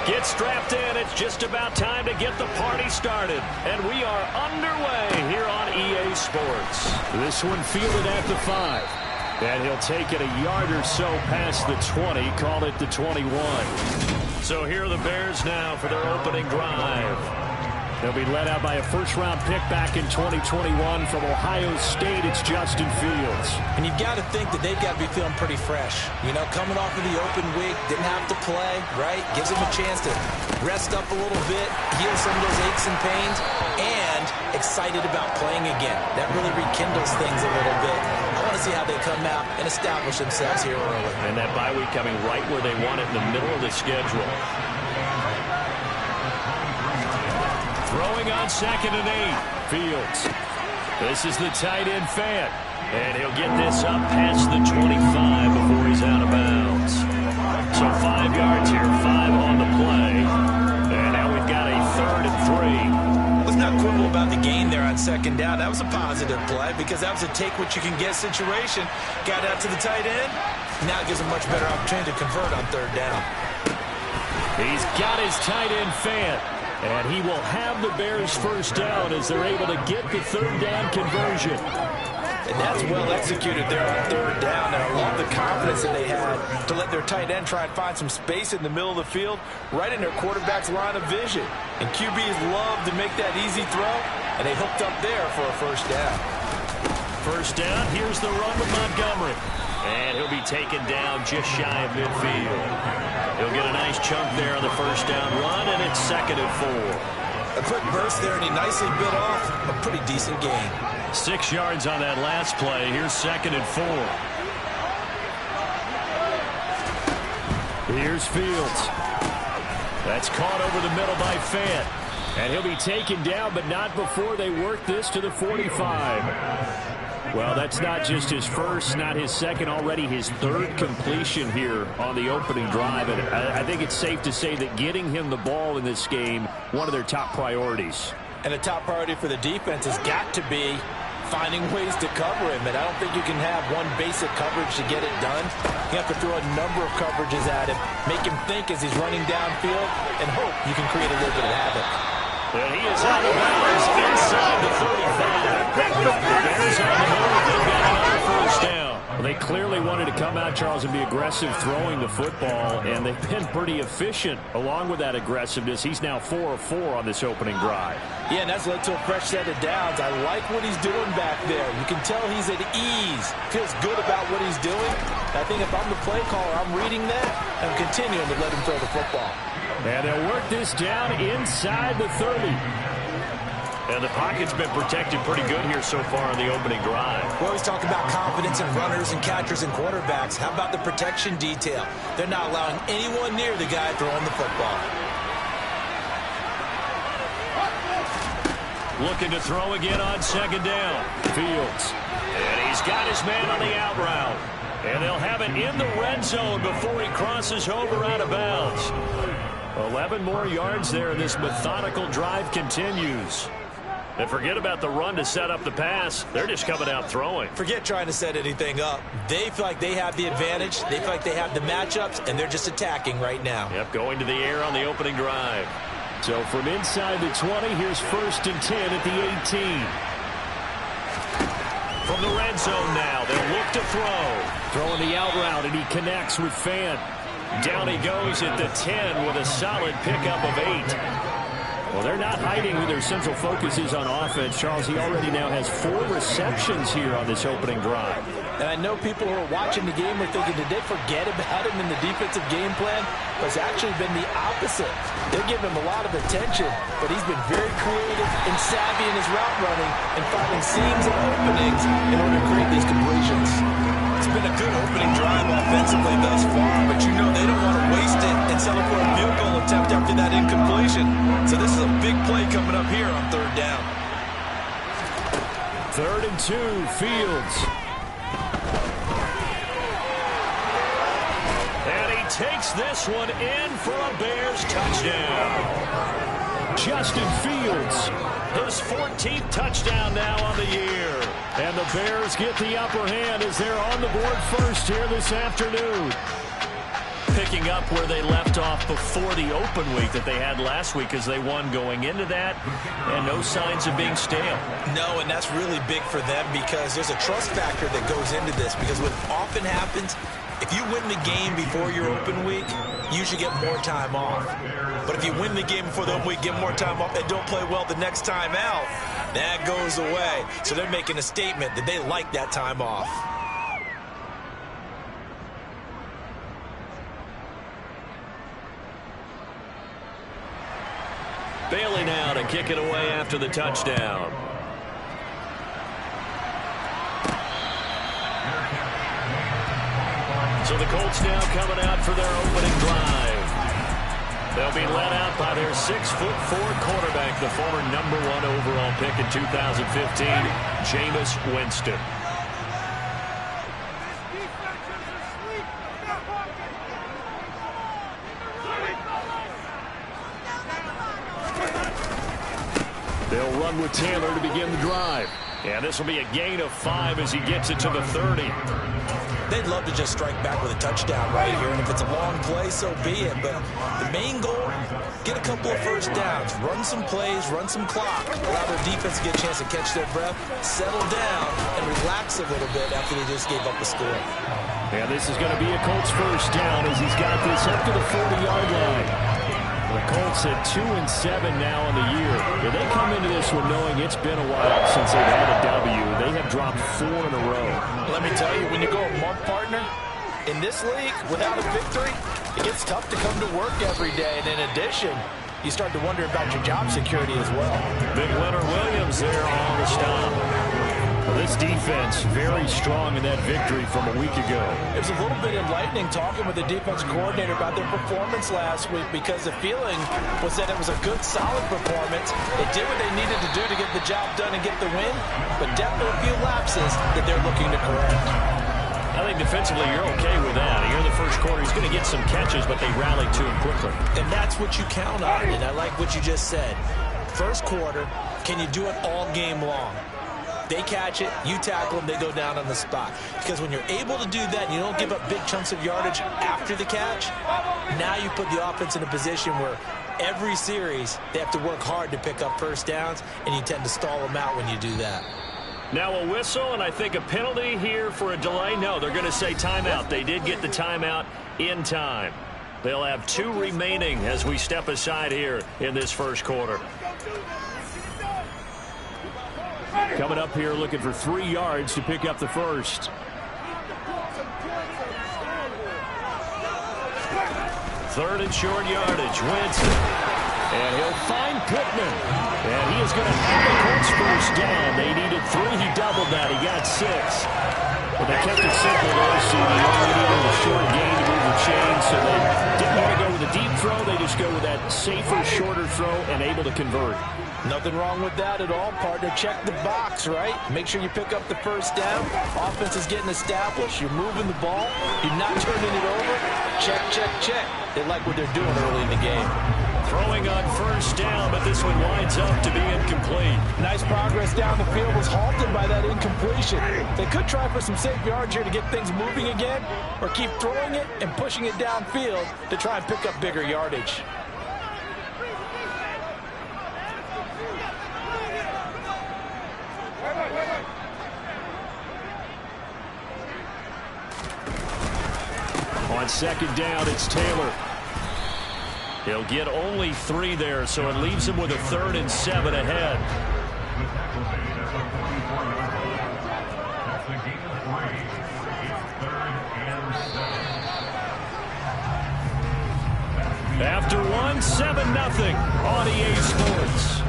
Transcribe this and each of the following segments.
Get strapped in. It's just about time to get the party started. And we are underway here on EA Sports. This one fielded at the 5. And he'll take it a yard or so past the 20. Call it the 21. So here are the Bears now for their opening drive. They'll be led out by a first-round pick back in 2021 from Ohio State. It's Justin Fields. And you've got to think that they've got to be feeling pretty fresh. You know, coming off of the open week, didn't have to play, right? Gives them a chance to rest up a little bit, heal some of those aches and pains, and excited about playing again. That really rekindles things a little bit. I want to see how they come out and establish themselves here early. And that bye week coming right where they want it in the middle of the schedule. Throwing on 2nd and 8. Fields. This is the tight end Fant. And he'll get this up past the 25 before he's out of bounds. So 5 yards here, 5 on the play. And now we've got a 3rd and 3. Let's not quibble about the gain there on 2nd down. That was a positive play because that was a take-what-you-can-get situation. Got out to the tight end. Now it gives him a much better opportunity to convert on 3rd down. He's got his tight end Fant. And he will have the Bears first down as they're able to get the 3rd down conversion. And that's well executed there on 3rd down. And I love the confidence that they had to let their tight end try and find some space in the middle of the field, right in their quarterback's line of vision. And QBs love to make that easy throw, and they hooked up there for a first down. First down, here's the run with Montgomery. And he'll be taken down just shy of midfield. He'll get a nice chunk there on the first down run, and it's 2nd and 4. A quick burst there, and he nicely bit off a pretty decent gain. 6 yards on that last play. Here's 2nd and 4. Here's Fields. That's caught over the middle by Fant. And he'll be taken down, but not before they work this to the 45. Well, that's not just his first, not his second, already his 3rd completion here on the opening drive. And I think it's safe to say that getting him the ball in this game, one of their top priorities. And the top priority for the defense has got to be finding ways to cover him. And I don't think you can have one basic coverage to get it done. You have to throw a number of coverages at him, make him think as he's running downfield, and hope you can create a little bit of havoc. And he is out of bounds inside the 35. Bears on the move. They've got another first down. Well, they clearly wanted to come out, Charles, and be aggressive throwing the football, and they've been pretty efficient along with that aggressiveness. He's now 4 of 4 on this opening drive. Yeah, and that's led to a fresh set of downs. I like what he's doing back there. You can tell he's at ease. Feels good about what he's doing. I think if I'm the play caller, I'm reading that and continuing to let him throw the football. And they'll work this down inside the 30. And the pocket's been protected pretty good here so far on the opening drive. We always talk about confidence in runners and catchers and quarterbacks. How about the protection detail? They're not allowing anyone near the guy throwing the football. Looking to throw again on 2nd down. Fields. And he's got his man on the out route. And they'll have it in the red zone before he crosses over out of bounds. 11 more yards there, and this methodical drive continues. And forget about the run to set up the pass. They're just coming out throwing. Forget trying to set anything up. They feel like they have the advantage. They feel like they have the matchups, and they're just attacking right now. Yep, going to the air on the opening drive. So from inside the 20, here's 1st and 10 at the 18. From the red zone now, they'll look to throw. Throwing the out route, and he connects with Fant. Down he goes at the 10 with a solid pickup of 8. Well, they're not hiding who their central focus is on offense. Charles, he already now has 4 receptions here on this opening drive. And I know people who are watching the game are thinking, did they forget about him in the defensive game plan? But it's actually been the opposite. They're giving him a lot of attention, but he's been very creative and savvy in his route running and finding seams and openings in order to create these completions. It's been a good opening drive offensively thus far, but you know they don't want to waste it and settle for a field goal attempt after that incompletion. So this is a big play coming up here on 3rd down. 3rd and 2, Fields. And he takes this one in for a Bears touchdown. Justin Fields, his 14th touchdown now on the year. And the Bears get the upper hand as they're on the board first here this afternoon. Pick picking up where they left off before the open week that they had last week as they won going into that, and no signs of being stale. No, and that's really big for them because there's a trust factor that goes into this, because what often happens, if you win the game before your open week, you should get more time off. But if you win the game before the open week, get more time off, and don't play well the next time out, that goes away. So they're making a statement that they like that time off. Bailey now to kick it away after the touchdown. So the Colts now coming out for their opening drive. They'll be led out by their 6'4" quarterback, the former #1 overall pick in 2015, Jameis Winston. They'll run with Taylor to begin the drive. And this will be a gain of 5 as he gets it to the 30. They'd love to just strike back with a touchdown right here, and if it's a long play, so be it. But the main goal, get a couple of first downs, run some plays, run some clock, allow their defense to get a chance to catch their breath, settle down, and relax a little bit after they just gave up a score. And this is going to be a Colts first down as he's got this up to the 40-yard line. The Colts at 2-7 now on the year. If they come into this one knowing it's been a while since they've had a W, they have dropped 4 in a row. Let me tell you, when you go a month, partner, in this league, without a victory, it gets tough to come to work every day. And in addition, you start to wonder about your job security as well. Big Leonard Williams there on the stop. Well, this defense very strong in that victory from a week ago. It was a little bit enlightening talking with the defense coordinator about their performance last week, because the feeling was that it was a good, solid performance. They did what they needed to do to get the job done and get the win, but definitely a few lapses that they're looking to correct. I think defensively you're okay with that. Here in the first quarter, he's going to get some catches, but they rallied to him quickly. And that's what you count on, and I like what you just said. First quarter, can you do it all game long? They catch it, you tackle them, they go down on the spot. Because when you're able to do that and you don't give up big chunks of yardage after the catch, now you put the offense in a position where every series they have to work hard to pick up first downs, and you tend to stall them out when you do that. Now a whistle, and I think a penalty here for a delay. No, they're going to say timeout. They did get the timeout in time. They'll have 2 remaining as we step aside here in this first quarter. Coming up here looking for 3 yards to pick up the first. Third and short yardage. Winston. And he'll find Pittman. And he is going to have the Colts first down. They needed 3. He doubled that. He got 6. But they kept it simple though, so they only needed a short gain to move the chain. So they didn't want to go with a deep throw. They just go with that safer, shorter throw and able to convert. Nothing wrong with that at all, partner. Check the box, right? Make sure you pick up the first down. Offense is getting established. You're moving the ball. You're not turning it over. Check, check, check. They like what they're doing early in the game. Throwing on first down, but this one winds up to be incomplete. Nice progress down the field, was halted by that incompletion. They could try for some safe yards here to get things moving again, or keep throwing it and pushing it downfield to try and pick up bigger yardage. On second down, it's Taylor. He'll get only 3 there, so it leaves him with a 3rd and 7 ahead. After 1, 7-0 on EA Sports.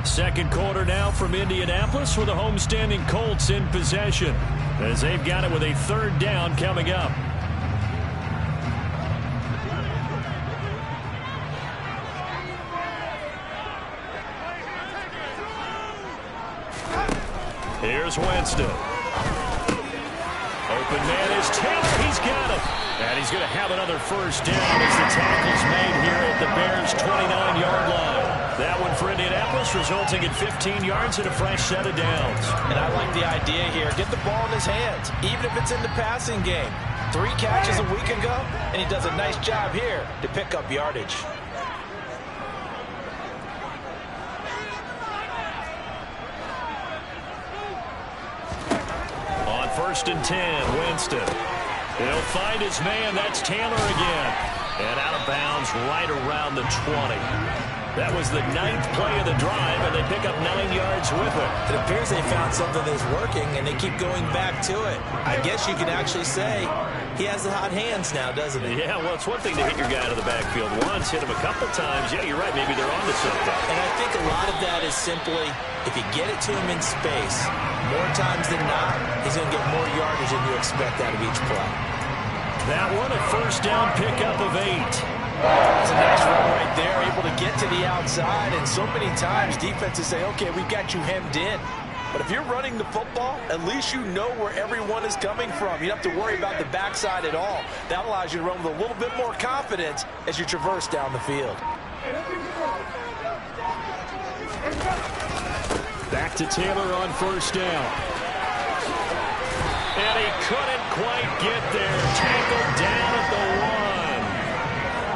Second quarter now from Indianapolis with the homestanding Colts in possession, as they've got it with a 3rd down coming up. Here's Winston. Open man is Taylor. He's got it. And he's going to have another first down as the tackle's made here at the Bears' 29-yard line. That one for Indianapolis, resulting in 15 yards and a fresh set of downs. And I like the idea here. Get the ball in his hands, even if it's in the passing game. 3 catches a week ago, and he does a nice job here to pick up yardage. On 1st and 10, Winston. He'll find his man. That's Taylor again. And out of bounds right around the 20. That was the 9th play of the drive, and they pick up 9 yards with it. It appears they found something that's working, and they keep going back to it. I guess you can actually say he has the hot hands now, doesn't he? Yeah, well, it's one thing to hit your guy out of the backfield once, hit him a couple times. Yeah, you're right. Maybe they're onto something. And I think a lot of that is simply if you get it to him in space, more times than not, he's going to get more yardage than you expect out of each play. That one, a 1st down pickup of 8. It's a nice run right there, able to get to the outside, and so many times defenses say, okay, we've got you hemmed in. But if you're running the football, at least you know where everyone is coming from. You don't have to worry about the backside at all. That allows you to run with a little bit more confidence as you traverse down the field. Back to Taylor on 1st down. And he couldn't quite get there. Tackled down at the 1.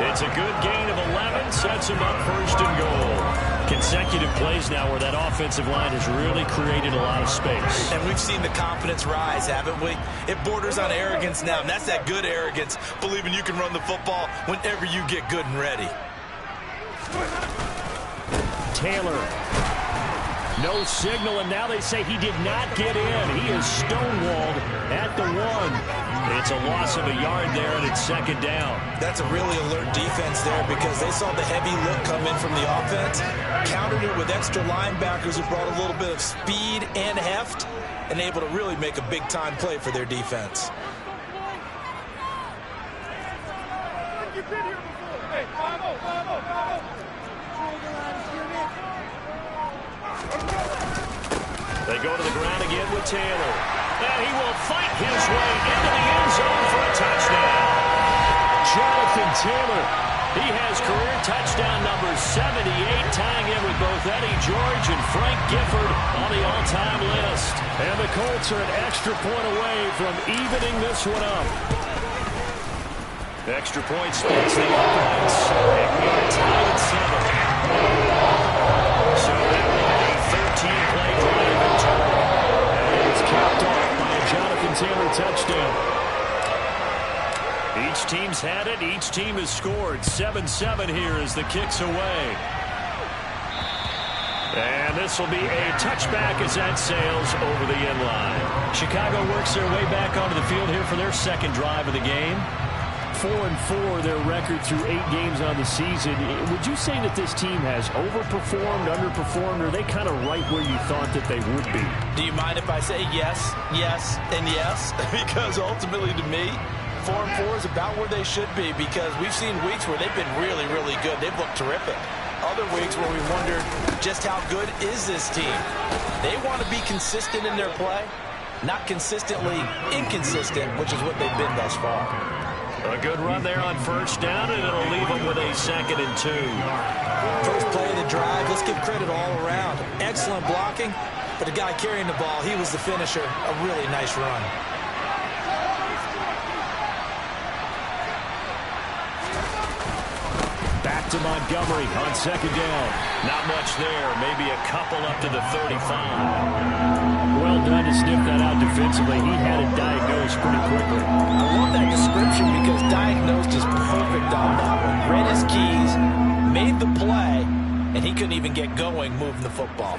It's a good gain of 11, sets him up 1st and goal. Consecutive plays now where that offensive line has really created a lot of space. And we've seen the confidence rise, haven't we? It borders on arrogance now, and that's that good arrogance, believing you can run the football whenever you get good and ready. Taylor. No signal, and now they say he did not get in. He is stonewalled at the 1. It's a loss of a yard there, and it's 2nd down. That's a really alert defense there because they saw the heavy look come in from the offense, countered it with extra linebackers who brought a little bit of speed and heft, and able to really make a big-time play for their defense. They go to the ground again with Taylor. And he will fight his way into the end zone for a touchdown. Jonathan Taylor, he has career touchdown number 78, tying in with both Eddie George and Frank Gifford on the all-time list. And the Colts are an extra point away from evening this one up. Extra point splits the offense. And we are tied at 7. So that will be a 13-play drive in total. And it's capped off by a Jonathan Taylor touchdown. Each team's had it. Each team has scored. 7-7 here as the kick's away. And this will be a touchback as that sails over the end line. Chicago works their way back onto the field here for their 2nd drive of the game. 4-4 their record through 8 games on the season. Would you say that this team has overperformed, underperformed, or are they kind of right where you thought that they would be? Do you mind if I say yes, yes, and yes? Because ultimately to me, 4-4 is about where they should be because we've seen weeks where they've been really, really good. They've looked terrific. Other weeks where we wondered just how good is this team. They want to be consistent in their play, not consistently inconsistent, which is what they've been thus far. A good run there on 1st down, and it'll leave them with a 2nd and 2. First play of the drive, let's give credit all around. Excellent blocking, but the guy carrying the ball, he was the finisher. A really nice run. Back to Montgomery on 2nd down. Not much there, maybe a couple up to the 35. Well done to sniff that out defensively. He had it diagnosed pretty quickly. I love that description because diagnosed is perfect on that one. Read his keys, made the play, and he couldn't even get going moving the football.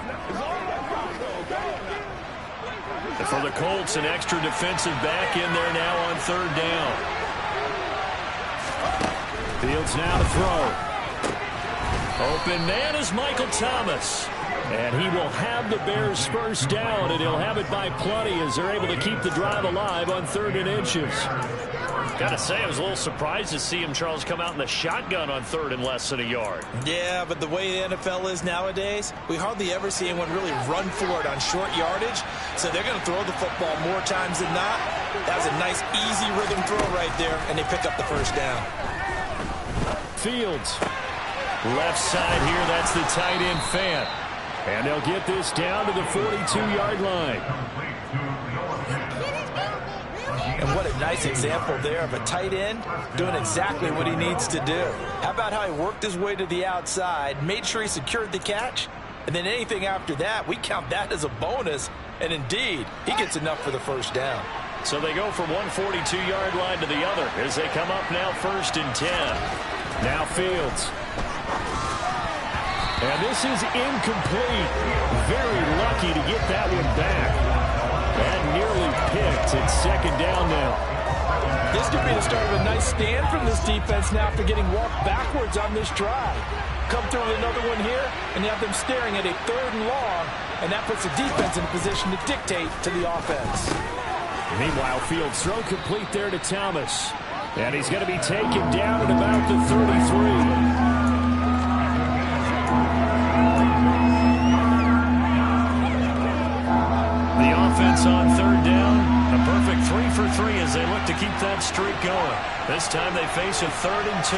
And for the Colts, an extra defensive back in there now on 3rd down. Fields now to throw. Open man is Michael Thomas. And he will have the Bears' 1st down, and he'll have it by plenty as they're able to keep the drive alive on 3rd and inches. Got to say, I was a little surprised to see him, Charles, come out in the shotgun on 3rd and less than a yard. Yeah, but the way the NFL is nowadays, we hardly ever see anyone really run for it on short yardage. So they're going to throw the football more times than not. That was a nice, easy rhythm throw right there, and they pick up the 1st down. Fields. Left side here, that's the tight end Fant. And they'll get this down to the 42-yard line. And What a nice example there of a tight end doing exactly what he needs to do. How about how he worked his way to the outside, made sure he secured the catch, and then anything after that, we count that as a bonus. And indeed, he gets enough for the first down. So they go from 142-yard line to the other as they come up now 1st and 10. Now Fields. And this is incomplete. Very lucky to get that one back. And nearly picked. It's 2nd down now. This could be the start of a nice stand from this defense now after getting walked backwards on this drive. Come through with another one here, and you have them staring at a 3rd and long, and that puts the defense in a position to dictate to the offense. Meanwhile, Fields throw complete there to Thomas. And he's going to be taken down at about the 33. Offense on 3rd down. A perfect 3 for 3 as they look to keep that streak going. This time they face a 3rd and 2.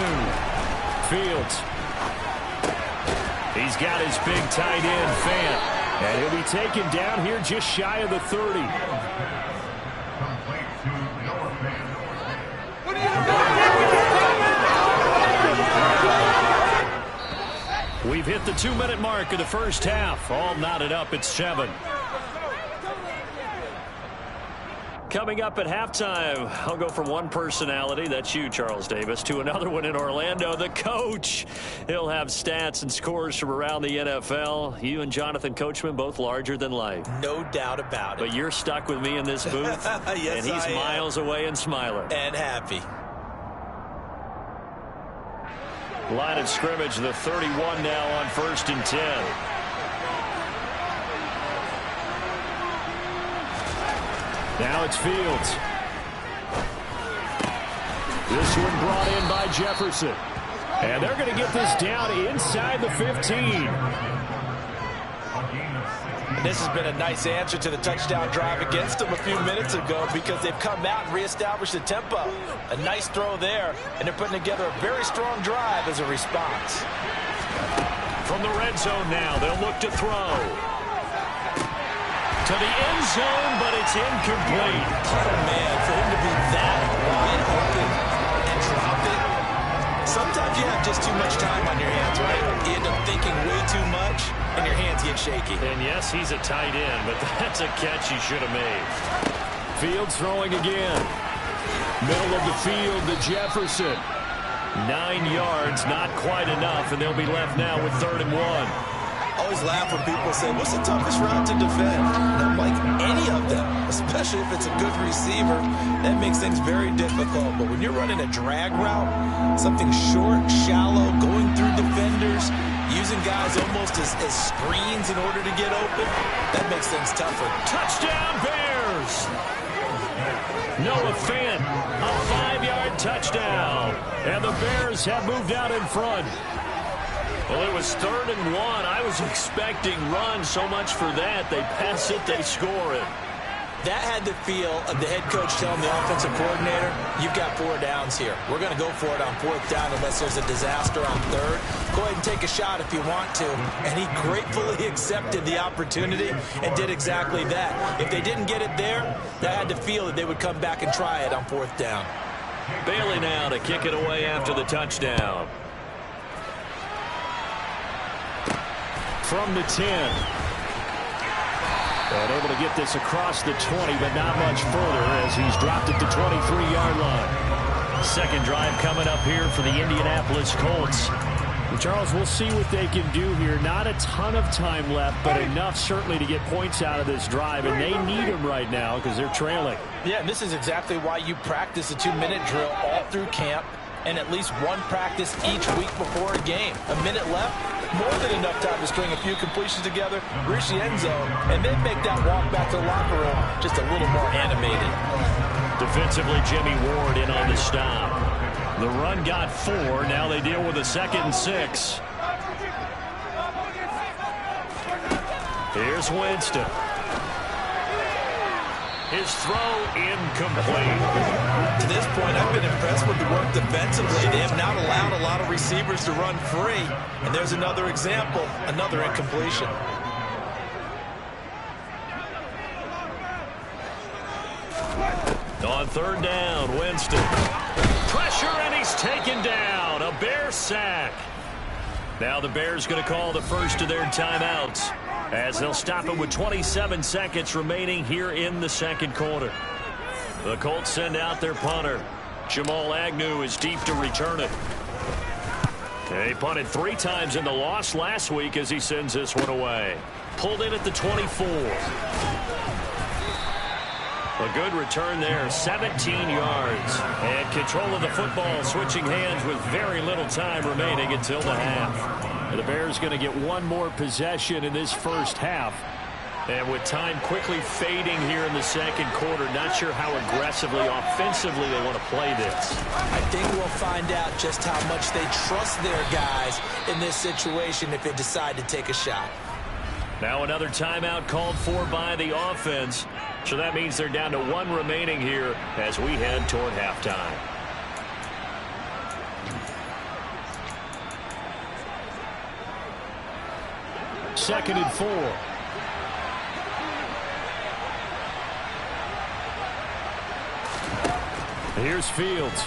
Fields. He's got his big tight end, Fant. And he'll be taken down here just shy of the 30. We've hit the 2-minute mark of the first half. All knotted up at 7. Coming up at halftime, I'll go from one personality, that's you, Charles Davis, to another one in Orlando, the coach. He'll have stats and scores from around the NFL. You and Jonathan Coachman, both larger than life. No doubt about it. But you're stuck with me in this booth, yes, and he's miles away and smiling. And happy. Line of scrimmage, the 31 now on 1st and 10. Now it's Fields. This one brought in by Jefferson. And they're going to get this down inside the 15. And this has been a nice answer to the touchdown drive against them a few minutes ago because they've come out and reestablished the tempo. A nice throw there, and they're putting together a very strong drive as a response. From the red zone now, they'll look to throw. To the end zone, but it's incomplete. Oh, man, for him to be that wide open and drop it. Sometimes you have just too much time on your hands, right? You end up thinking way too much, and your hands get shaky. And yes, he's a tight end, but that's a catch he should have made. Fields throwing again. Middle of the field to Jefferson. 9 yards, not quite enough, and they'll be left now with 3rd and 1. Always laugh when people say, what's the toughest route to defend? And I'm like, any of them, especially if it's a good receiver, that makes things very difficult. But when you're running a drag route, something short, shallow, going through defenders, using guys almost as screens in order to get open, that makes things tougher. Touchdown, Bears! Noah Fant, a 5-yard touchdown. And the Bears have moved out in front. Well, it was 3rd and 1. I was expecting run, so much for that. They pass it, they score it. That had the feel of the head coach telling the offensive coordinator, you've got 4 downs here. We're going to go for it on 4th down unless there's a disaster on 3rd. Go ahead and take a shot if you want to. And he gratefully accepted the opportunity and did exactly that. If they didn't get it there, that had the feel that they would come back and try it on 4th down. Bailey now to kick it away after the touchdown. From the 10. And able to get this across the 20, but not much further as he's dropped at the 23-yard line. Second drive coming up here for the Indianapolis Colts. And Charles, we'll see what they can do here. Not a ton of time left, but enough certainly to get points out of this drive, and they need them right now because they're trailing. Yeah, and this is exactly why you practice a 2-minute drill all through camp and at least one practice each week before a game. A minute left, more than enough time to string a few completions together, reach the end zone, and then make that walk back to the locker room just a little more animated. Defensively, Jimmy Ward in on the stop. The run got 4. Now they deal with a 2nd and 6. Here's Winston. His throw incomplete. To this point, I've been impressed with the work defensively. They have not allowed a lot of receivers to run free. And there's another example, another incompletion. On third down, Winston. Pressure, and he's taken down. A Bear sack. Now the Bears going to call the first of their timeouts as they'll stop it with 27 seconds remaining here in the second quarter. The Colts send out their punter. Jamal Agnew is deep to return it. He punted 3 times in the loss last week as he sends this one away. Pulled in at the 24. A good return there, 17 yards. And control of the football switching hands with very little time remaining until the half. The Bears going to get one more possession in this first half. And with time quickly fading here in the second quarter, not sure how aggressively, offensively they want to play this. I think we'll find out just how much they trust their guys in this situation if they decide to take a shot. Now another timeout called for by the offense. So that means they're down to 1 remaining here as we head toward halftime. Second and 4. Here's Fields.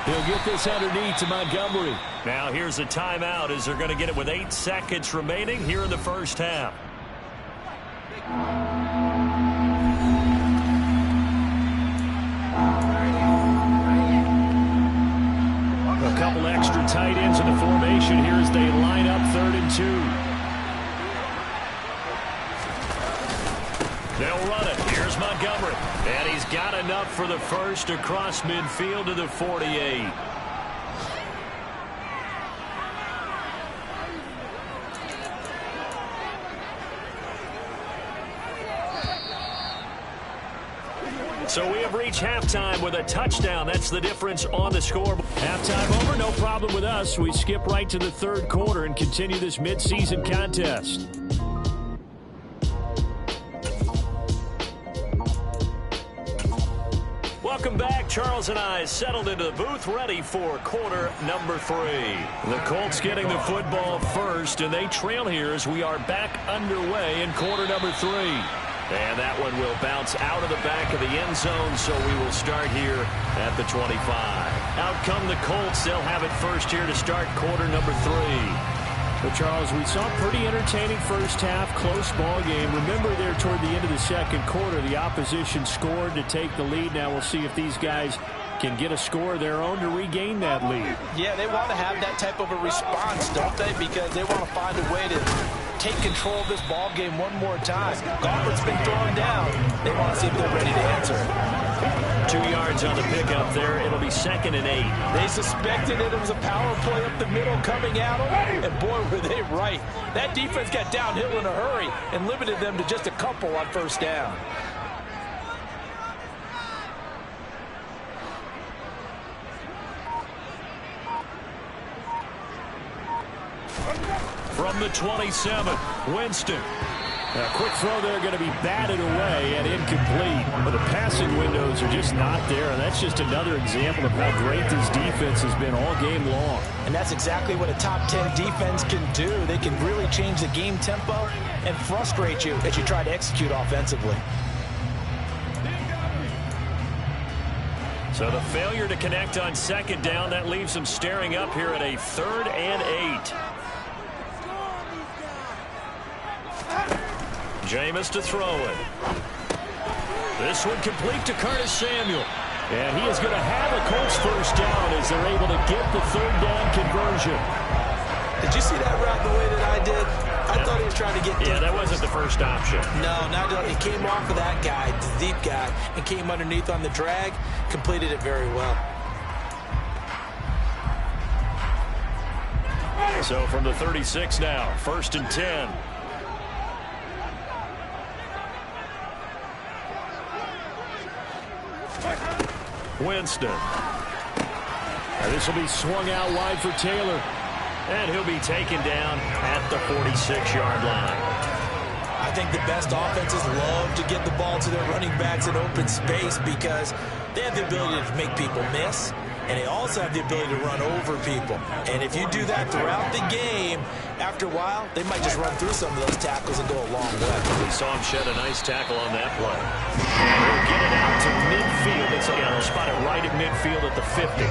He'll get this underneath to Montgomery. Now here's a timeout as they're going to get it with 8 seconds remaining here in the first half. A couple extra tight ends in the formation here as they line up 3rd and 2. They'll run it. Here's Montgomery. And he's got enough for the first across midfield to the 48. So we have reached halftime with a touchdown. That's the difference on the scoreboard. Halftime over, no problem with us. We skip right to the third quarter and continue this midseason contest. Welcome back. Charles and I settled into the booth ready for quarter number 3. The Colts getting the football first, and they trail here as we are back underway in quarter number 3. And that one will bounce out of the back of the end zone, so we will start here at the 25. Out come the Colts. They'll have it first here to start quarter number 3. Well, Charles, we saw a pretty entertaining first half, close ball game. Remember there toward the end of the second quarter, the opposition scored to take the lead. Now we'll see if these guys can get a score of their own to regain that lead. Yeah, they want to have that type of a response, don't they? Because they want to find a way to take control of this ball game one more time. Gauntlet's been thrown down. They want to see if they're ready to answer it. 2 yards on the pickup there. It'll be 2nd and 8. They suspected it was a power play up the middle coming at them, and boy, were they right. That defense got downhill in a hurry and limited them to just a couple on first down. From the 27, Winston. A quick throw there going to be batted away and incomplete. But the passing windows are just not there. And that's just another example of how great this defense has been all game long. And that's exactly what a top 10 defense can do. They can really change the game tempo and frustrate you as you try to execute offensively. So the failure to connect on second down, that leaves them staring up here at a 3rd and 8. Jameis to throw it. This one complete to Curtis Samuel. And he is going to have a Colts first down as they're able to get the 3rd down conversion. Did you see that route the way that I did? I thought he was trying to get deep. Yeah, that wasn't the first option. No, he came off of that guy, the deep guy, and came underneath on the drag, completed it very well. So from the 36 now, 1st and 10. Winston. And this will be swung out wide for Taylor. And he'll be taken down at the 46-yard line. I think the best offenses love to get the ball to their running backs in open space because they have the ability to make people miss. and they also have the ability to run over people. And if you do that throughout the game, after a while, they might just run through some of those tackles and go a long way. We saw him shed a nice tackle on that play. And he'll get it out to midfield. They'll spot it right at midfield at the 50.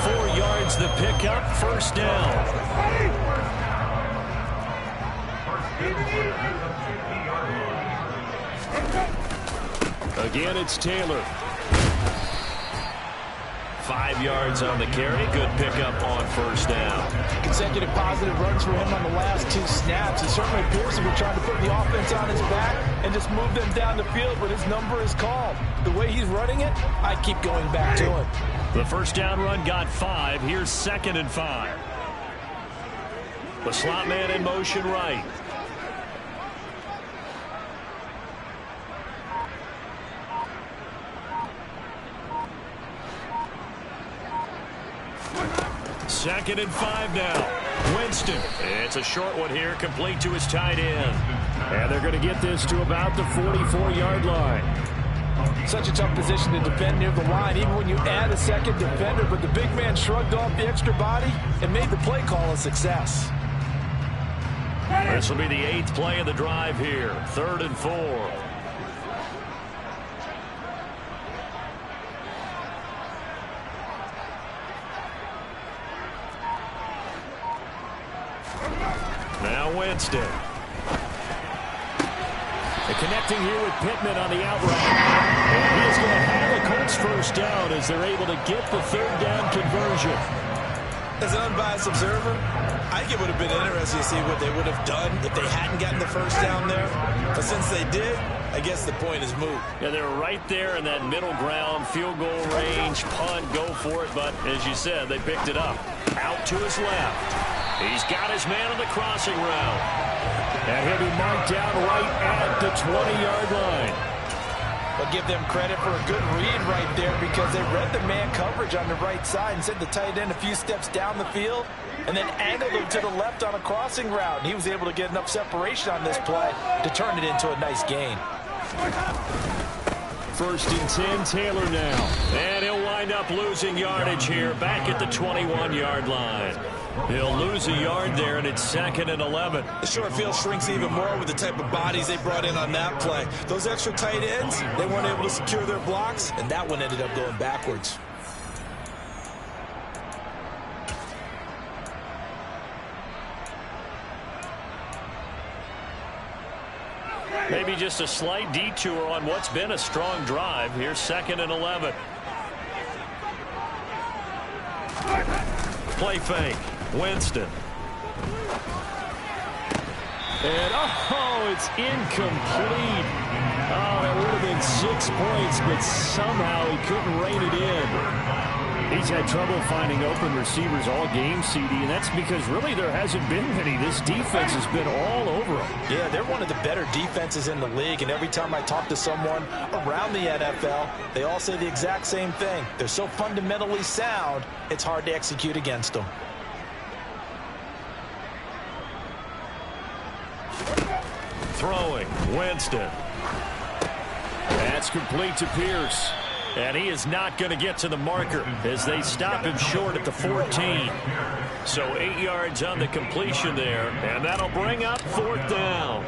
4 yards the pickup, first down. Again, it's Taylor. 5 yards on the carry. Good pickup on first down. Consecutive positive runs for him on the last 2 snaps. It certainly appears to be trying to put the offense on his back and just move them down the field, but his number is called. The way he's running it, I keep going back to him. The first down run got 5. Here's 2nd and 5. The slot man in motion right. Second and 5 now. Winston. It's a short one here, complete to his tight end. And they're going to get this to about the 44-yard line. Such a tough position to defend near the line, even when you add a second defender. But the big man shrugged off the extra body and made the play call a success. This will be the 8th play of the drive here. 3rd and 4. Now Winston. They're connecting here with Pittman on the out route. And he's going to have the Colts first down as they're able to get the 3rd down conversion. As an unbiased observer, I think it would have been interesting to see what they would have done if they hadn't gotten the first down there. But since they did, I guess the point is moot. Yeah, they're right there in that middle ground, field goal range, punt, go for it. But as you said, they picked it up. Out to his left. He's got his man on the crossing route. And he'll be marked down right at the 20-yard line. But give them credit for a good read right there because they read the man coverage on the right side and sent the tight end a few steps down the field and then angled him to the left on a crossing route. And he was able to get enough separation on this play to turn it into a nice gain. 1st and 10, Taylor now. And he'll wind up losing yardage here back at the 21-yard line. He'll lose a yard there, and it's 2nd and 11. The short field shrinks even more with the type of bodies they brought in on that play. Those extra tight ends, they weren't able to secure their blocks, and that one ended up going backwards. Maybe just a slight detour on what's been a strong drive. Here's 2nd and 11. Play fake. Winston. And, it's incomplete. Oh, that would have been 6 points, but somehow he couldn't rein it in. He's had trouble finding open receivers all game, CD, and that's because really there hasn't been many. This defense has been all over him. Yeah, they're one of the better defenses in the league, and every time I talk to someone around the NFL, they all say the exact same thing. They're so fundamentally sound, it's hard to execute against them. Throwing, Winston. That's complete to Pierce. And he is not going to get to the marker as they stop him short at the 14. So 8 yards on the completion there, and that'll bring up 4th down.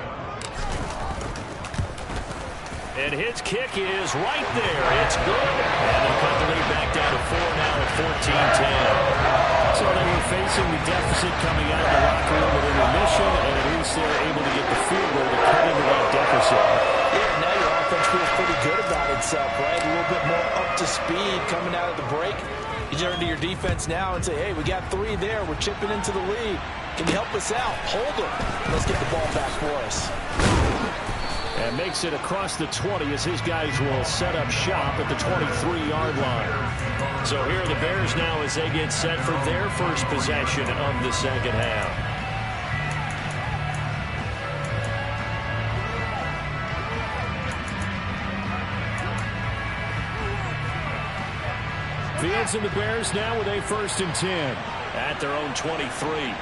And his kick is right there. It's good. And they'll cut the lead back down to 4 now at 14-10. So they were facing the deficit coming out of the locker room with intermission, and at least they're able to get the field goal to cut into that deficit. Yeah, now your offense feels pretty good about itself, right? A little bit more up to speed coming out of the break. You turn to your defense now and say, hey, we got 3 there. We're chipping into the lead. Can you help us out? Hold them. Let's get the ball back for us. And makes it across the 20 as his guys will set up shop at the 23-yard line. So here are the Bears now as they get set for their first possession of the second half. Fields and the Bears now with a 1st and 10 at their own 23.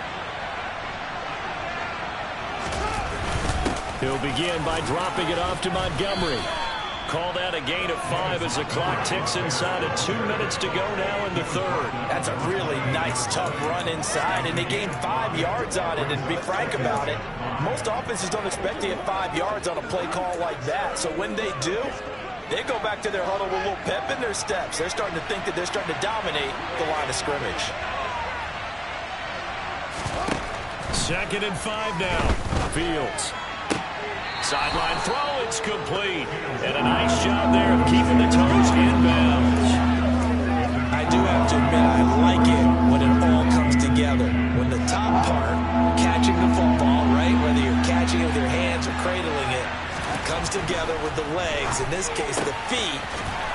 He'll begin by dropping it off to Montgomery. Call that a gain of 5 as the clock ticks inside of 2 minutes to go now in the third. That's a really nice, tough run inside, and they gained 5 yards on it. And to be frank about it, most offenses don't expect to get 5 yards on a play call like that. So when they do, they go back to their huddle with a little pep in their steps. They're starting to think that they're starting to dominate the line of scrimmage. 2nd and 5 now. Fields. Sideline throw, it's complete. And a nice job there of keeping the toes inbounds. I do have to admit, I like it when it all comes together. When the top part, catching the football, right, whether you're catching it with your hands or cradling it, comes together with the legs, in this case the feet,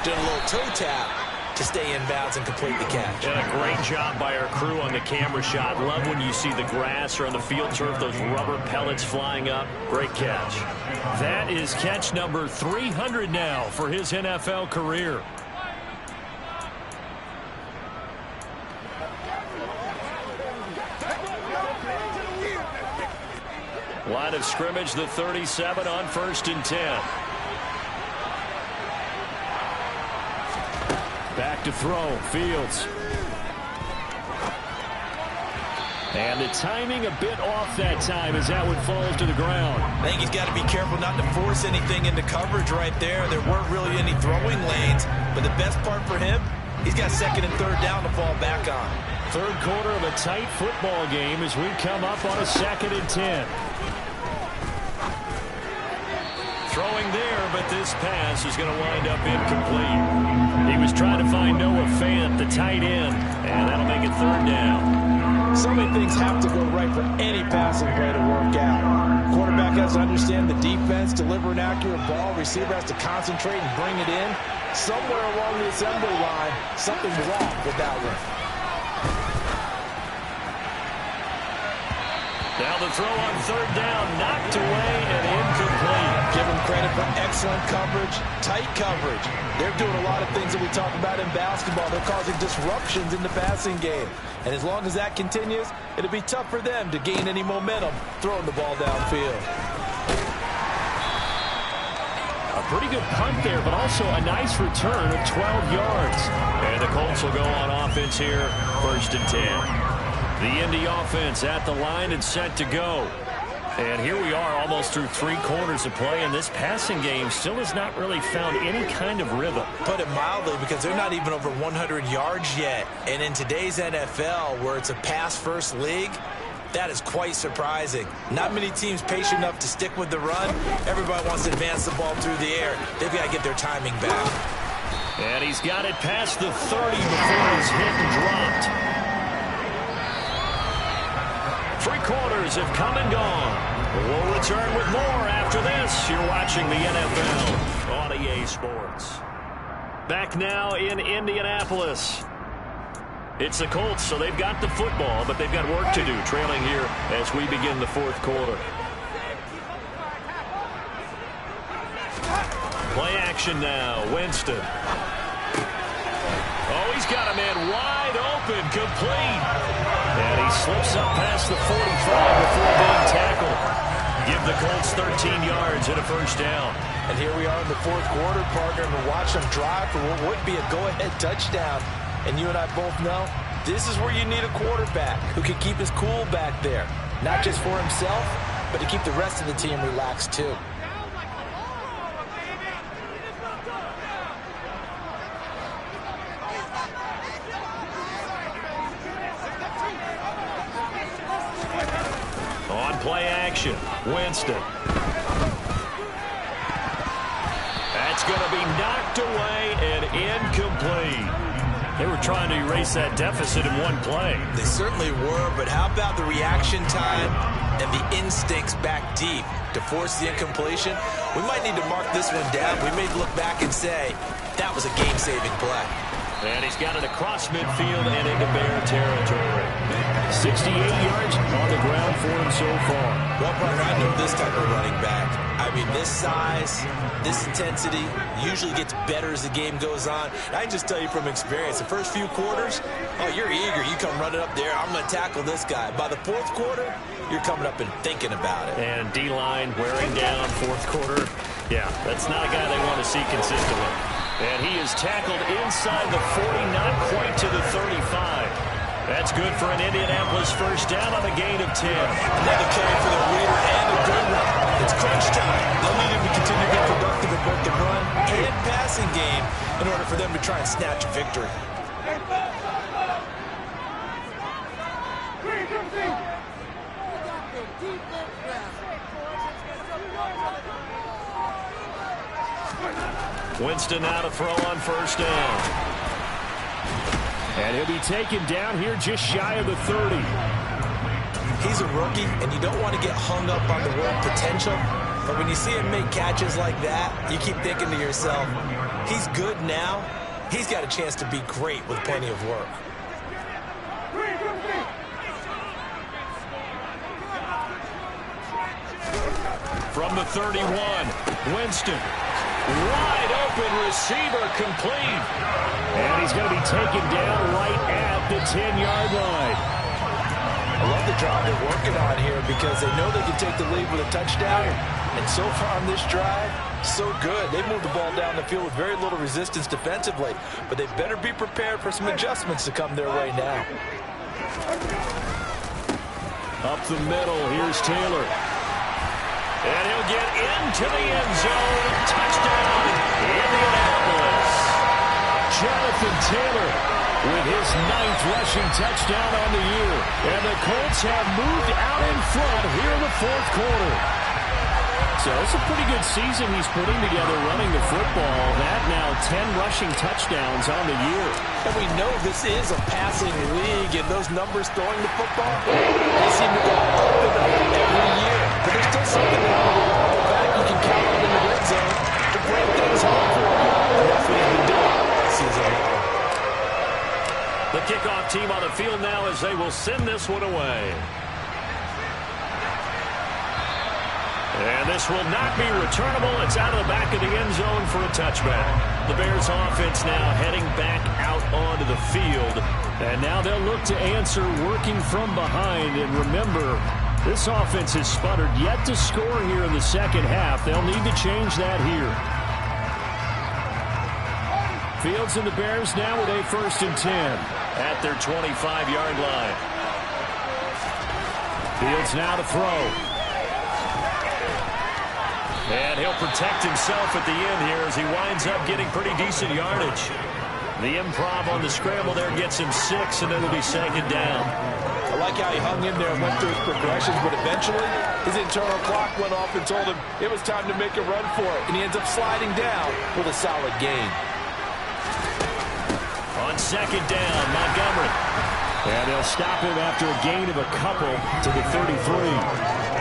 doing a little toe tap to stay in bounds and complete the catch. And a great job by our crew on the camera shot. Love when you see the grass or on the field turf, those rubber pellets flying up. Great catch. That is catch number 300 now for his NFL career. Line of scrimmage, the 37 on 1st and 10. Back to throw, Fields. And the timing a bit off that time as that one falls to the ground. I think he's got to be careful not to force anything into coverage right there. There weren't really any throwing lanes, but the best part for him, he's got 2nd and 3rd down to fall back on. 3rd quarter of a tight football game as we come up on a 2nd and 10. Throwing there, but this pass is going to wind up incomplete. He was trying to find Noah Fant, the tight end, and that'll make it 3rd down. So many things have to go right for any passing play to work out. Quarterback has to understand the defense, deliver an accurate ball. Receiver has to concentrate and bring it in. Somewhere along the assembly line, something's wrong with that one. Now the throw on 3rd down, knocked away and incomplete. Give them credit for excellent coverage, tight coverage. They're doing a lot of things that we talk about in basketball. They're causing disruptions in the passing game. And as long as that continues, it'll be tough for them to gain any momentum throwing the ball downfield. A pretty good punt there, but also a nice return of 12 yards. And the Colts will go on offense here, 1st and 10. The Indy offense at the line and set to go. And here we are almost through 3 quarters of play, and this passing game still has not really found any kind of rhythm. Put it mildly, because they're not even over 100 yards yet. And in today's NFL, where it's a pass-first league, that is quite surprising. Not many teams patient enough to stick with the run. Everybody wants to advance the ball through the air. They've got to get their timing back. And he's got it past the 30 before he's hit and dropped. 3 quarters have come and gone. We'll return with more after this. You're watching the NFL on EA Sports. Back now in Indianapolis. It's the Colts, so they've got the football, but they've got work to do, trailing here as we begin the 4th quarter. Play action now, Winston. Oh, he's got a man wide open, complete. And he slips up past the 45 before being tackled. Give the Colts 13 yards and a 1st down. And here we are in the 4th quarter, partner, and watch them drive for what would be a go-ahead touchdown. And you and I both know this is where you need a quarterback who can keep his cool back there. Not just for himself, but to keep the rest of the team relaxed too. On play action, Winston. That's going to be knocked away and incomplete. They were trying to erase that deficit in one play. They certainly were, but how about the reaction time and the instincts back deep to force the incompletion? We might need to mark this one down. We may look back and say, that was a game-saving play. And he's got it across midfield and into Bear territory. 68 yards on the ground for him so far. Well, partner, I know this type of running back. I mean, this size, this intensity usually gets better as the game goes on. I can just tell you from experience, the first few quarters, oh, you're eager. You come running up there, I'm going to tackle this guy. By the 4th quarter, you're coming up and thinking about it. And D-line wearing down, 4th quarter. Yeah, that's not a guy they want to see consistently. And he is tackled inside the 40, not quite to the 35. That's good for an Indianapolis first down on a gain of 10. Another carry for the leader and a good one. It's crunch time. They'll need him to continue to be productive in both the run and passing game in order for them to try and snatch a victory. Winston now to throw on first down. And he'll be taken down here just shy of the 30. He's a rookie, and you don't want to get hung up on the word potential. But when you see him make catches like that, you keep thinking to yourself, he's good now. He's got a chance to be great with plenty of work. From the 31, Winston. Wide open receiver complete. And he's going to be taken down right at the 10-yard line. I love the drive they're working on here because they know they can take the lead with a touchdown. And so far on this drive, so good. They moved the ball down the field with very little resistance defensively. But they better be prepared for some adjustments to come their way now. Up the middle, here's Taylor. And he'll get into the end zone. Touchdown, Indianapolis. Jonathan Taylor with his 9th rushing touchdown on the year. And the Colts have moved out in front here in the 4th quarter. So it's a pretty good season he's putting together running the football. That now 10 rushing touchdowns on the year. And we know this is a passing league, and those numbers throwing the football, they seem to go up and up every year. But there's still something wrong with the back you can count on in the red zone to break things home for you. And that's what he's been doing this season long. The kickoff team on the field now as they will send this one away. And this will not be returnable. It's out of the back of the end zone for a touchback. The Bears offense now heading back out onto the field. And now they'll look to answer working from behind. And remember, this offense has sputtered yet to score here in the second half. They'll need to change that here. Fields and the Bears now with a 1st and 10 at their 25-yard line. Fields now to throw. And he'll protect himself at the end here as he winds up getting pretty decent yardage. The improv on the scramble there gets him 6, and it'll be 2nd down. I like how he hung in there and went through his progressions, but eventually his internal clock went off and told him it was time to make a run for it, and he ends up sliding down with a solid gain. On 2nd down, Montgomery. And they'll stop him after a gain of a couple to the 33.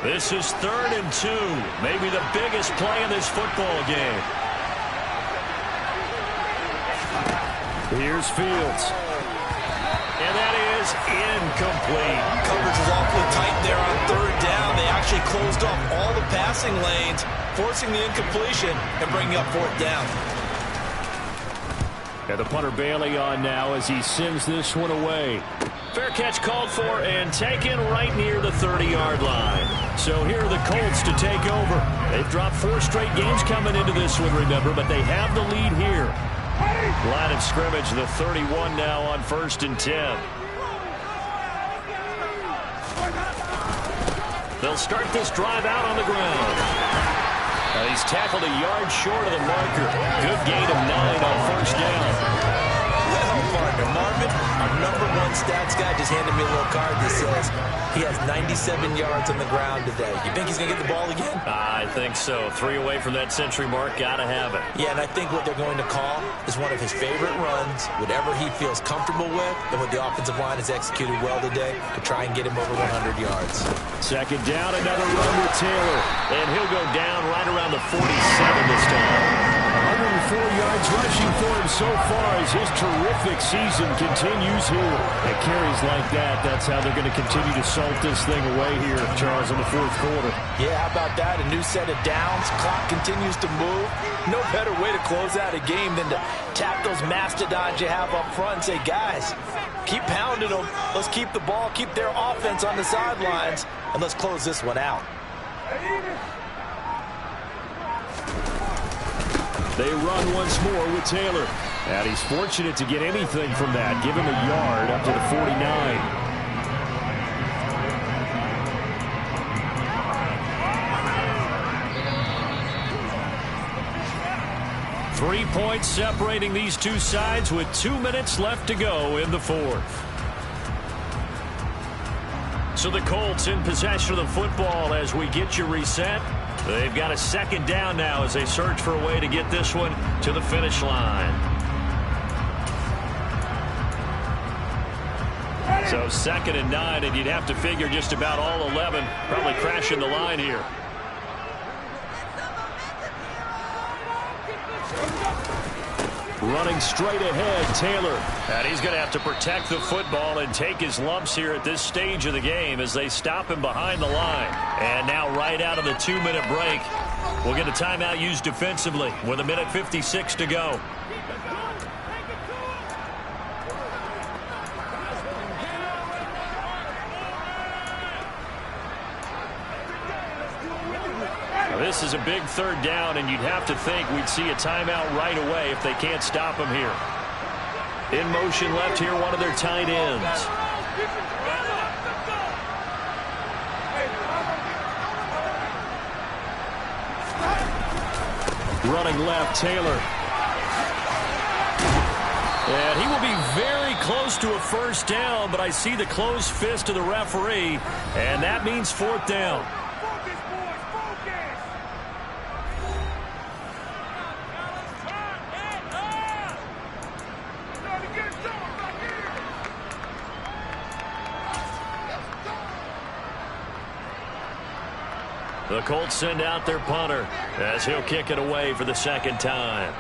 This is 3rd and 2. Maybe the biggest play in this football game. Here's Fields. And that is incomplete. Coverage was awfully tight there on 3rd down. They actually closed off all the passing lanes, forcing the incompletion and bringing up 4th down. And the punter Bailey on now as he sends this one away. Fair catch called for and taken right near the 30-yard line. So here are the Colts to take over. They've dropped 4 straight games coming into this one, remember, but they have the lead here. Line of scrimmage, the 31 now on 1st and 10. They'll start this drive out on the ground. He's tackled a yard short of the marker. Good gain of 9 on 1st down. Well, partner, Marvin, our #1 stats guy just handed me a little card that says he has 97 yards on the ground today. You think he's going to get the ball again? I think so. 3 away from that century mark. Got to have it. Yeah, and I think what they're going to call is one of his favorite runs, whatever he feels comfortable with, and what the offensive line has executed well today to try and get him over 100 yards. 2nd down, another run with Taylor. And he'll go down right around the 47 this time. 104 yards rushing for him so far as his terrific season continues here. And carries like that, that's how they're going to continue to salt this thing away here, Charles, in the fourth quarter. Yeah, how about that? A new set of downs. Clock continues to move. No better way to close out a game than to tap those mastodons you have up front and say, guys, keep pounding them. Let's keep the ball, keep their offense on the sidelines, and let's close this one out. They run once more with Taylor. And he's fortunate to get anything from that. Give him a yard up to the 49. 3 points separating these two sides with 2 minutes left to go in the fourth. So the Colts in possession of the football as we get you reset. They've got a second down now as they search for a way to get this one to the finish line. So 2nd and 9, and you'd have to figure just about all 11 probably crashing the line here. Running straight ahead, Taylor. And he's going to have to protect the football and take his lumps here at this stage of the game as they stop him behind the line. And now right out of the 2-minute break, we'll get a timeout used defensively with 1:56 to go. This is a big 3rd down, and you'd have to think we'd see a timeout right away if they can't stop him here. In motion left here, one of their tight ends. Running left, Taylor. And he will be very close to a 1st down, but I see the closed fist of the referee, and that means 4th down. The Colts send out their punter as he'll kick it away for the 2nd time.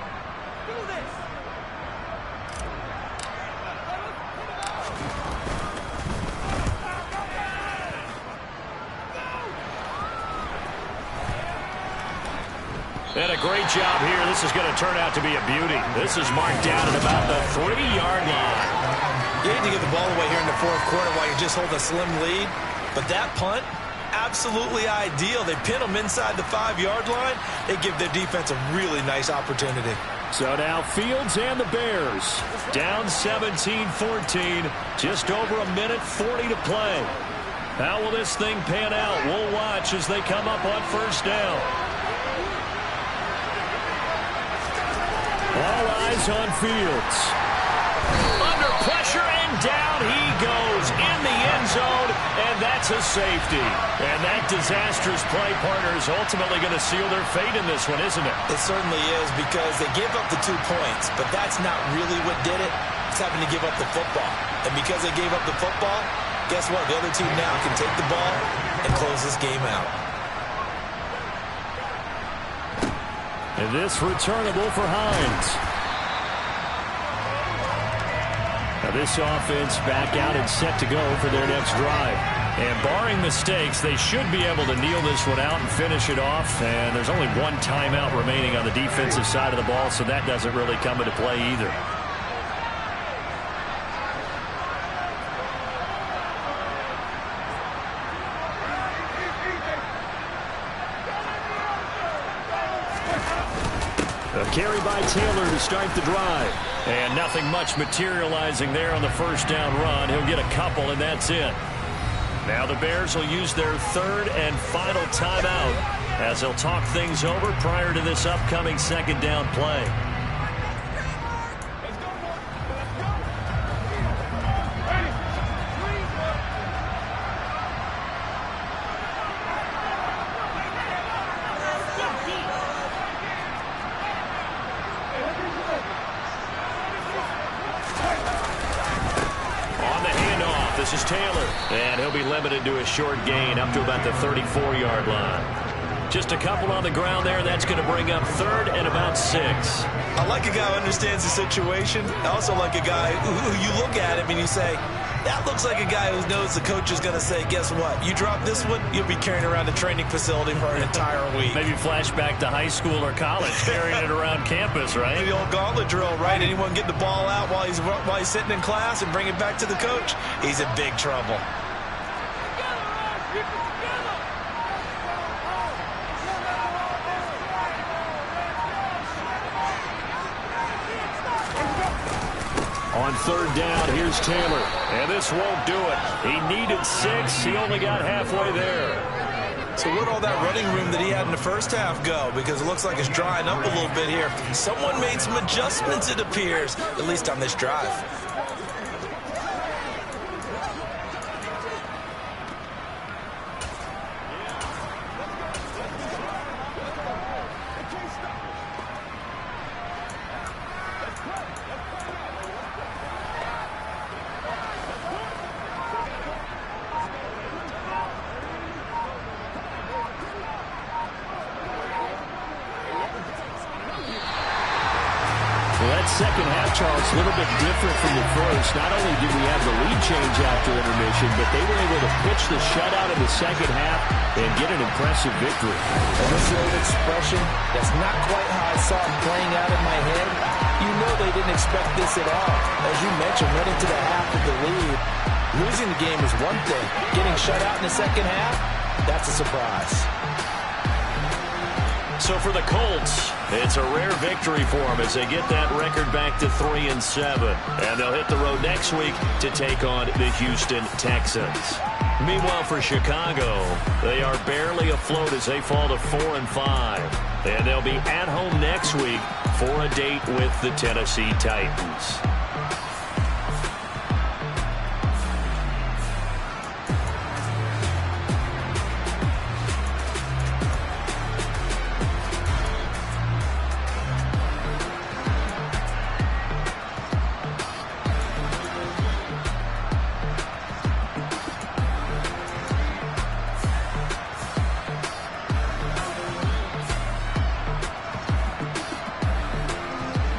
And a great job here. This is going to turn out to be a beauty. This is marked down at about the 3-yard line. You hate to give the ball away here in the fourth quarter while you just hold a slim lead, but that punt, absolutely ideal. They pin them inside the 5-yard line. They give their defense a really nice opportunity. So now Fields and the Bears down 17-14. Just over 1:40 to play. How will this thing pan out? We'll watch as they come up on 1st down. All eyes on Fields. Under pressure and down he goes in the end zone, and that's a safety. And that disastrous play, partner, is ultimately going to seal their fate in this one, isn't it? It certainly is, because they gave up the 2 points, but that's not really what did it. It's having to give up the football. And because they gave up the football, guess what? The other team now can take the ball and close this game out. And this returnable for Hines. Now this offense back out and set to go for their next drive. And barring mistakes, they should be able to kneel this one out and finish it off. And there's only 1 timeout remaining on the defensive side of the ball, so that doesn't really come into play either. A carry by Taylor to start the drive. And nothing much materializing there on the 1st down run. He'll get a couple, and that's it. Now the Bears will use their 3rd and final timeout as they'll talk things over prior to this upcoming 2nd down play. This is Taylor, and he'll be limited to a short gain up to about the 34-yard line. Just a couple on the ground there. That's going to bring up third and about 6. I like a guy who understands the situation. I also like a guy who you look at him and you say, that looks like a guy who knows the coach is going to say, guess what? You drop this one, you'll be carrying around the training facility for an entire week. Maybe flashback to high school or college, carrying it around campus, right? The old gauntlet drill, right? Anyone get the ball out while he's sitting in class and bring it back to the coach, he's in big trouble. On third down, here's Taylor. And this won't do it. He needed 6. He only got halfway there. So where'd all that running room that he had in the first half go? Because it looks like it's drying up a little bit here. Someone made some adjustments, it appears, at least on this drive. Second half, Charles, a little bit different from the first. Not only did we have the lead change after intermission, but they were able to pitch the shutout in the second half and get an impressive victory. And this old expression, that's not quite how I saw it playing out in my head. You know they didn't expect this at all. As you mentioned, right into the half of the lead. Losing the game is one thing. Getting shut out in the second half, that's a surprise. So for the Colts, it's a rare victory for them as they get that record back to 3-7. And they'll hit the road next week to take on the Houston Texans. Meanwhile, for Chicago, they are barely afloat as they fall to 4-5. And they'll be at home next week for a date with the Tennessee Titans.